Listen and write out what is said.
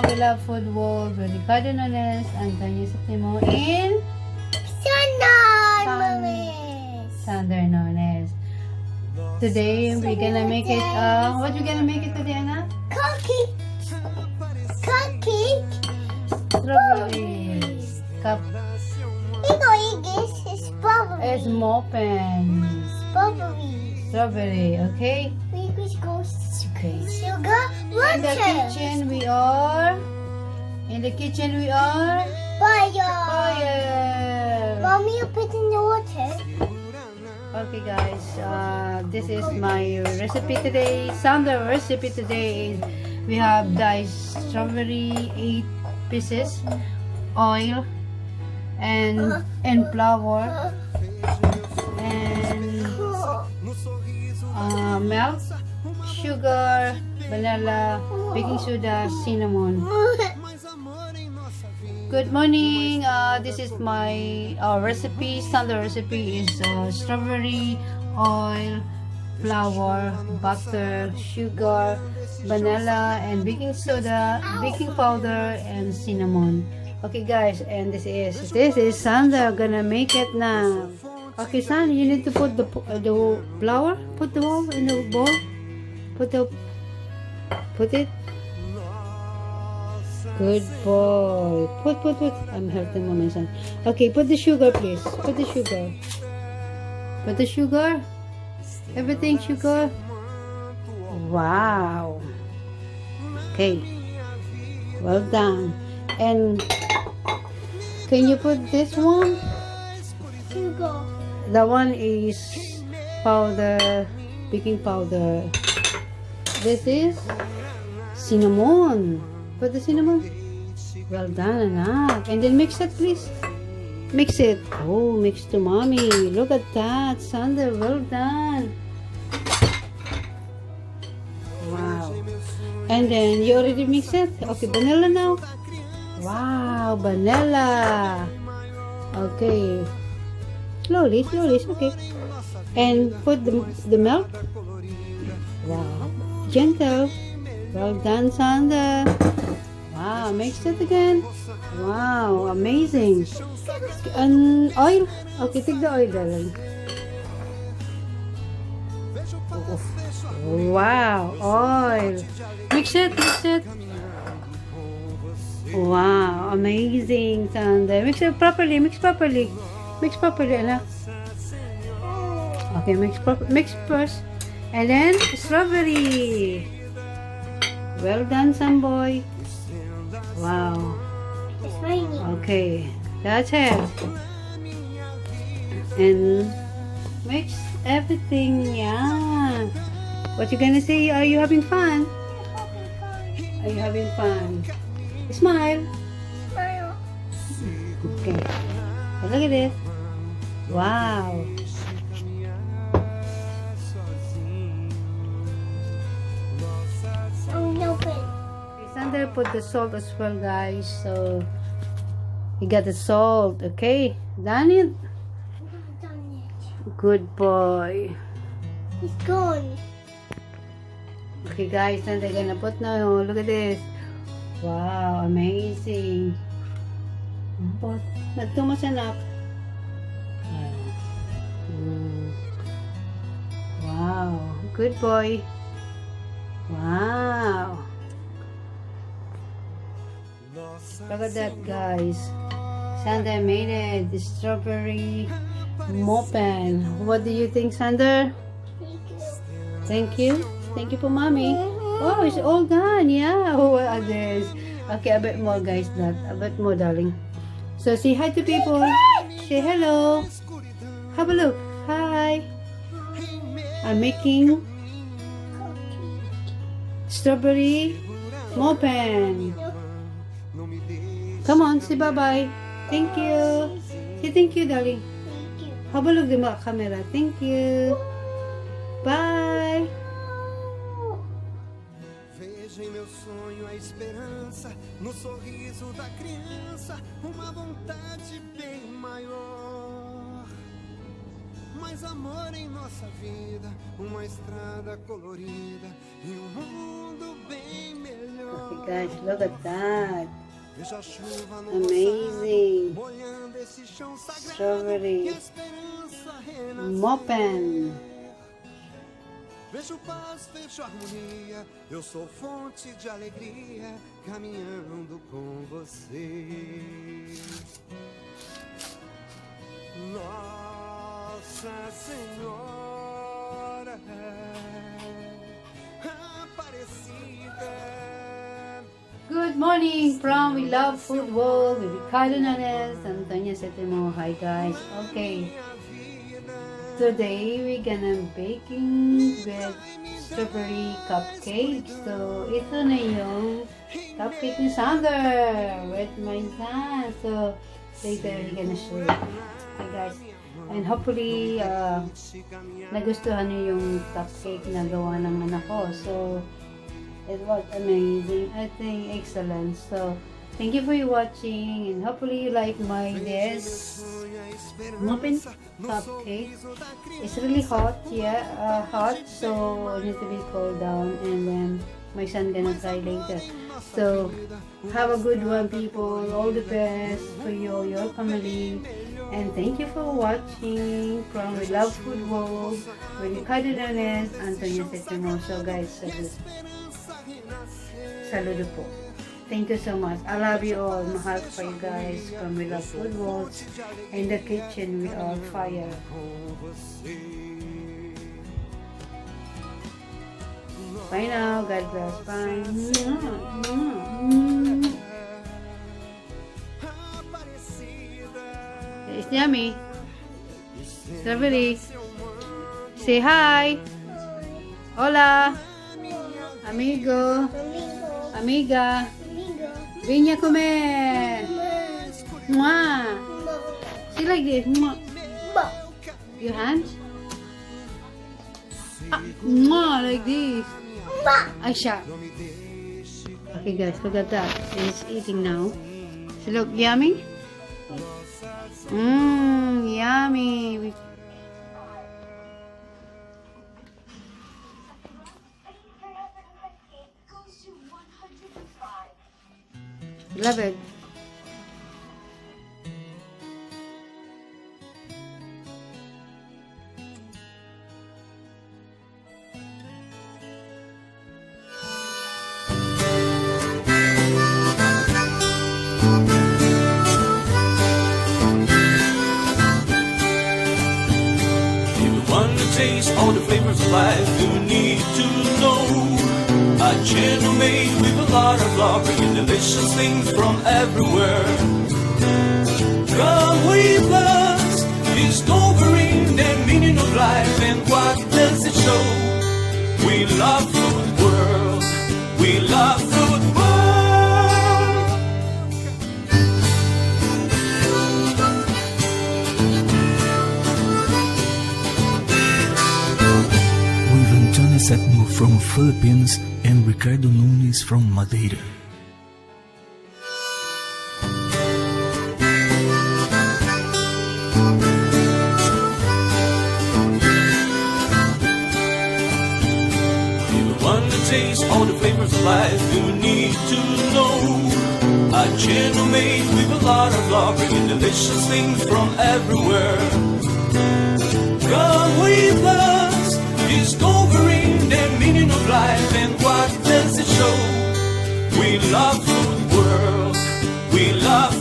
we love food world with Ricardo Nunes, Antonia, septimo, and Sander Nunes. Today we're gonna make it. What you gonna make it today, Anna? Cookie. Strawberries. Cup. It's strawberry. It's muffins. Strawberry. Okay. We go Okay. sugar In the water. kitchen we are. Fire. Mommy, you put in the water. Okay guys, this is my recipe today. Sander recipe today is we have diced strawberry 8 pieces, oil and flour and milk, sugar, vanilla, baking soda, cinnamon. Good morning. This is my recipe. Standard recipe is strawberry, oil, flour, butter, sugar, vanilla, and baking soda, baking powder, and cinnamon. Okay, guys, and this is Sandra gonna make it now. Okay, Sandra, you need to put the flour. Put the bowl in the bowl. Put it. Good boy. Put. I'm hurting my son. Okay, put the sugar, please. Put the sugar. Put the sugar. Everything sugar. Wow. Okay. Well done. And can you put this one? Sugar. The one is powder, baking powder. This is cinnamon. Put the cinnamon. Well done, anak. And then mix it, please. Mix it. Oh, mix to mommy. Look at that, Sander. Well done. Wow. And then you already mix it. Okay, vanilla now. Wow, vanilla. Okay. Slowly. It's okay. And put the milk. Wow. Gentle. Well done, Sander. Wow, mix it again. Wow, amazing. And oil. Okay, take the oil, darling. Wow, oil. Mix it. Wow, amazing, Sander. Mix it properly. Mix properly, anak. Okay, mix first. And then strawberry. Well done, son boy. Wow. It's raining. Okay, that's it. And mix everything. Yeah. What you gonna say? Are you having fun? Are you having fun? Smile. Smile. Okay. Look at this. Wow. Sander put the salt as well, guys. So you got the salt. Okay, done it. Good boy. It's gone. Okay, guys, and they're gonna put now. Look at this. Wow, amazing. But not too much enough. Wow, good boy. Wow. Look at that, guys. Sander made it. The strawberry muffin. What do you think, Sander? Thank you. Thank you for mommy. Oh, it's all done. Yeah. What are this? Okay, a bit more, guys. A bit more, darling. So say hi to people. Say hello. Have a look. Hi. I'm making strawberry muffin. Come on, say bye-bye. Thank you. Say thank you, darling. Have a look at the camera. Thank you. Bye. Vejo em meu sonho a esperança, no sorriso da criança, uma vontade bem maior. Mais amor em nossa vida, uma estrada colorida e um mundo bem melhor. Okay guys, look at that. Vejo a chuva no Amazing. molhando esse chão sagrado. Strawberry. E a esperança renascer. Muffin. Vejo paz, vejo harmonia. Eu sou fonte de alegria, caminhando com você. Nossa Senhora Aparecida. Good morning from We Love Football with Ricardo Nunes, Antonia, septimo. Hi guys. Okay. Today we're gonna baking with strawberry cupcake. So ito na yung cupcake ni Sander with my son. So later we're gonna show it. Hi guys. And hopefully nagustuhan niyo yung cupcake na gawa ng anak ko. So it was amazing. I think excellent. So thank you for watching and hopefully you like my this muffin cupcake. It's really hot, yeah, hot, so it needs to be cooled down, and then my son gonna try later. So have a good one, people. All the best for you, your family, and thank you for watching from We Love Football with Ricardo Nunes, Antonia septimo. So guys, saludo po. Thank you so much. I love you all. Mahal for you guys from We Love Football. In the kitchen, we all fire. Bye now. God bless. Bye. It's yummy. Strawberry. Say hi. Hola. Amigo. Amiga. Vinya comer. Mwah. See like this. Mwah. Your hands? Mwah, like this. Aisha. Okay guys, look at that. He's eating now. So look, yummy? Yummy. Love it. Taste all the flavors of life you need to know. A channel made with a lot of love, bringing delicious things from everywhere. Come with us, discovering the meaning of life and what does it show. We love food world, we love food world. Septimo from Philippines and Ricardo Nunes from Madeira. If you want to taste all the flavors of life, you need to know. A channel made with a lot of love, bringing delicious things from everywhere. Come with us, discovering the meaning of life and what does it show. We love food world, we love